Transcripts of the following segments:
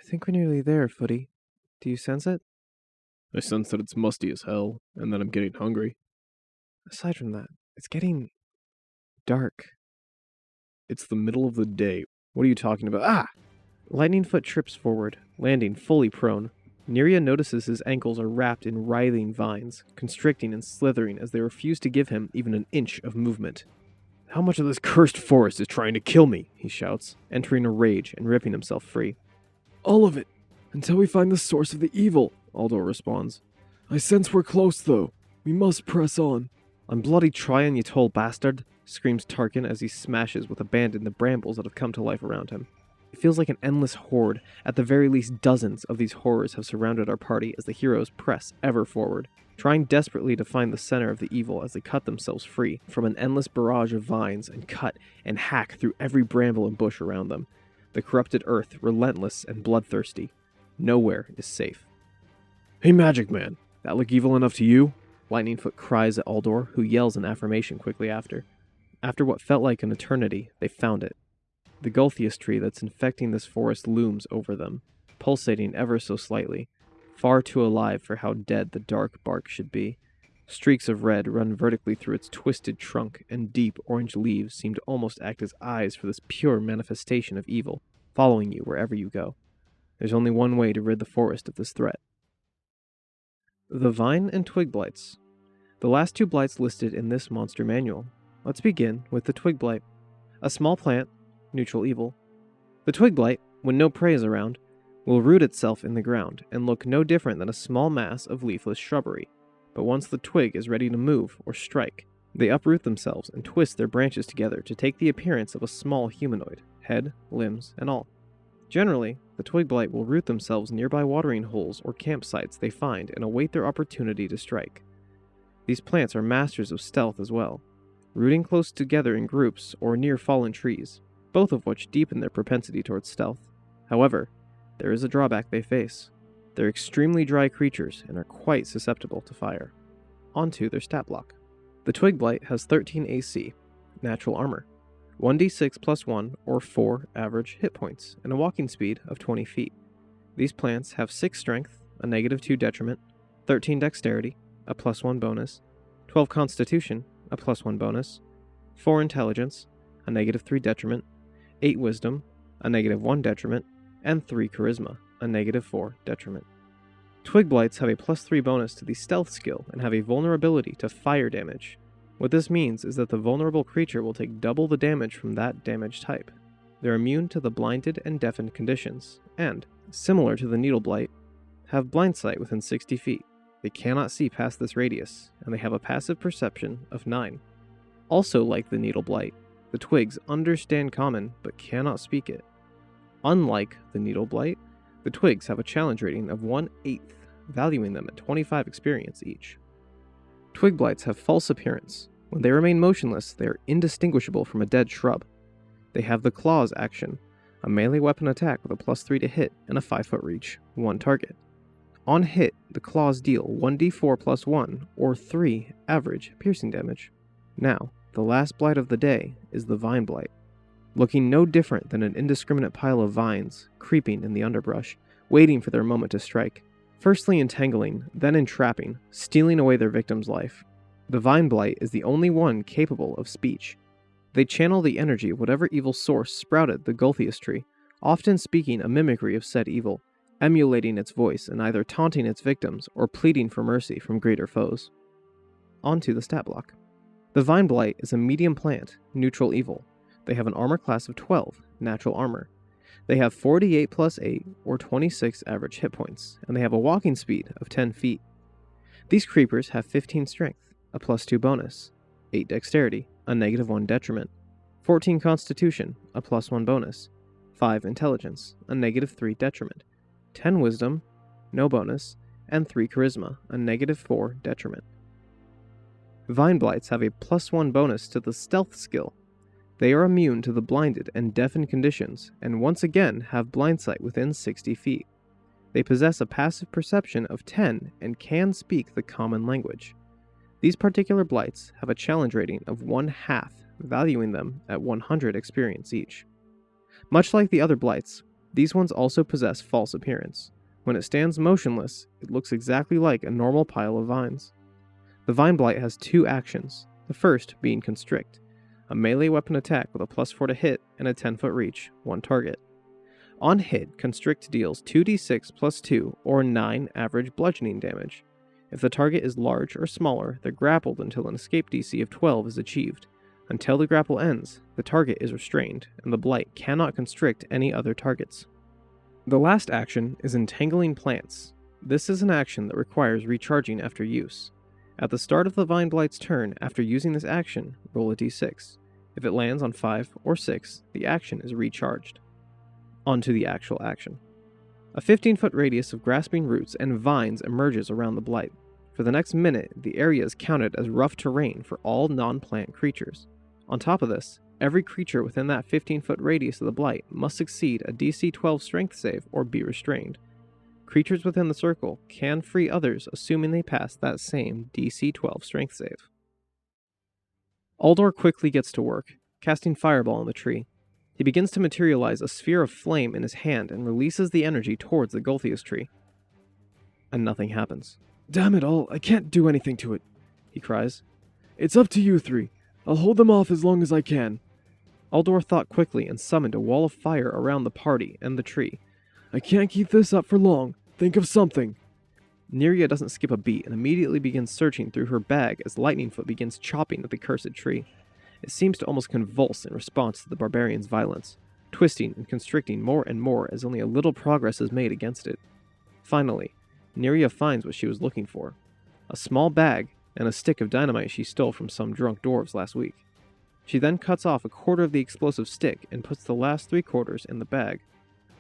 think we're nearly there, Footy. Do you sense it? I sense that it's musty as hell, and that I'm getting hungry. Aside from that, it's getting dark. It's the middle of the day. What are you talking about? Ah! Lightningfoot trips forward, landing fully prone. Neria notices his ankles are wrapped in writhing vines, constricting and slithering as they refuse to give him even an inch of movement. How much of this cursed forest is trying to kill me? He shouts, entering a rage and ripping himself free. All of it, until we find the source of the evil, Aldor responds. I sense we're close, though. We must press on. I'm bloody trying, you tall bastard, screams Tarkin as he smashes with abandon the brambles that have come to life around him. It feels like an endless horde. At the very least, dozens of these horrors have surrounded our party as the heroes press ever forward, trying desperately to find the center of the evil as they cut themselves free from an endless barrage of vines and cut and hack through every bramble and bush around them. The corrupted earth, relentless and bloodthirsty. Nowhere is safe. Hey, Magic Man, that look evil enough to you? Lightningfoot cries at Aldor, who yells an affirmation quickly after. After what felt like an eternity, they found it. The Gulthias tree that's infecting this forest looms over them, pulsating ever so slightly, far too alive for how dead the dark bark should be. Streaks of red run vertically through its twisted trunk, and deep orange leaves seem to almost act as eyes for this pure manifestation of evil, following you wherever you go. There's only one way to rid the forest of this threat. The Vine and Twig Blights. The last two blights listed in this monster manual. Let's begin with the Twig Blight. A small plant, neutral evil. The Twig Blight, when no prey is around, will root itself in the ground and look no different than a small mass of leafless shrubbery. But once the twig is ready to move or strike, they uproot themselves and twist their branches together to take the appearance of a small humanoid, head, limbs, and all. Generally, the Twig Blight will root themselves nearby watering holes or campsites they find and await their opportunity to strike. These plants are masters of stealth as well, rooting close together in groups or near fallen trees, both of which deepen their propensity towards stealth. However, there is a drawback they face. They're extremely dry creatures and are quite susceptible to fire. Onto their stat block. The Twig Blight has 13 AC, natural armor, 1d6 plus 1 or 4 average hit points, and a walking speed of 20 feet. These plants have 6 strength, a -2 detriment, 13 dexterity, a +1 bonus, 12 constitution, a +1 bonus, 4 intelligence, a -3 detriment, 8 wisdom, a -1 detriment, and 3 charisma, a -4 detriment. Twig Blights have a +3 bonus to the stealth skill and have a vulnerability to fire damage. What this means is that the vulnerable creature will take double the damage from that damage type. They're immune to the blinded and deafened conditions, and, similar to the Needle Blight, have blind sight within 60 feet. They cannot see past this radius, and they have a passive perception of 9. Also like the Needle Blight, the twigs understand common but cannot speak it. Unlike the Needle Blight, the twigs have a challenge rating of 1/8, valuing them at 25 experience each. Twig Blights have false appearance. When they remain motionless, they are indistinguishable from a dead shrub. They have the Claws action, a melee weapon attack with a +3 to hit and a 5-foot reach, one target. On hit, the Claws deal 1d4 plus 1, or 3 average piercing damage. Now, the last blight of the day is the Vine Blight. Looking no different than an indiscriminate pile of vines, creeping in the underbrush, waiting for their moment to strike. Firstly entangling, then entrapping, stealing away their victim's life. The Vine Blight is the only one capable of speech. They channel the energy of whatever evil source sprouted the Gulthias tree, often speaking a mimicry of said evil, emulating its voice and either taunting its victims or pleading for mercy from greater foes. Onto the stat block. The Vine Blight is a medium plant, neutral evil. They have an armor class of 12, natural armor. They have 48 plus 8, or 26 average hit points, and they have a walking speed of 10 feet. These creepers have 15 strength, a +2 bonus, 8 dexterity, a -1 detriment, 14 constitution, a +1 bonus, 5 intelligence, a -3 detriment, 10 wisdom, no bonus, and 3 charisma, a -4 detriment. Vine Blights have a +1 bonus to the stealth skill. They are immune to the blinded and deafened conditions, and once again have blind sight within 60 feet. They possess a passive perception of 10 and can speak the common language. These particular blights have a challenge rating of 1/2, valuing them at 100 experience each. Much like the other blights, These ones also possess false appearance. When it stands motionless, it looks exactly like a normal pile of vines. The Vine Blight has 2 actions, the first being Constrict, a melee weapon attack with a +4 to hit and a 10-foot reach, 1 target. On hit, Constrict deals 2d6 + 2 or 9 average bludgeoning damage. If the target is large or smaller, they're grappled until an escape DC of 12 is achieved. Until the grapple ends, the target is restrained, and the Blight cannot constrict any other targets. The last action is Entangling Plants. This is an action that requires recharging after use. At the start of the Vine Blight's turn, after using this action, roll a d6. If it lands on 5 or 6, the action is recharged. On to the actual action. A 15-foot radius of grasping roots and vines emerges around the Blight. For the next minute, the area is counted as rough terrain for all non-plant creatures. On top of this, every creature within that 15-foot radius of the Blight must succeed a DC 12 strength save or be restrained. Creatures within the circle can free others assuming they pass that same DC 12 strength save. Aldor quickly gets to work, casting Fireball on the tree. He begins to materialize a sphere of flame in his hand and releases the energy towards the Gulthias tree. And nothing happens. Damn it all, I can't do anything to it, He cries. It's up to you 3. I'll hold them off as long as I can. Aldor thought quickly and summoned a wall of fire around the party and the tree. I can't keep this up for long. Think of something. Neria doesn't skip a beat and immediately begins searching through her bag as Lightningfoot begins chopping at the cursed tree. It seems to almost convulse in response to the barbarian's violence, twisting and constricting more and more as only a little progress is made against it. Finally, Neria finds what she was looking for. A small bag and a stick of dynamite she stole from some drunk dwarves last week. She then cuts off a quarter of the explosive stick and puts the last 3 quarters in the bag.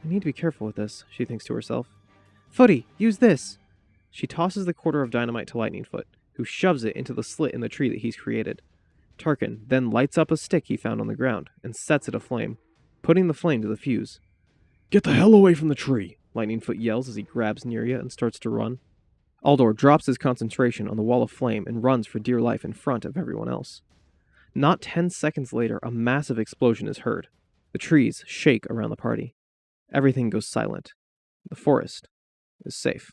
I need to be careful with this, she thinks to herself. Footy, use this! She tosses the quarter of dynamite to Lightningfoot, who shoves it into the slit in the tree that he's created. Tarkin then lights up a stick he found on the ground and sets it aflame, putting the flame to the fuse. Get the hell away from the tree, Lightningfoot yells as he grabs Neria and starts to run. Aldor drops his concentration on the wall of flame and runs for dear life in front of everyone else. Not 10 seconds later, a massive explosion is heard. The trees shake around the party. Everything goes silent. The forest is safe.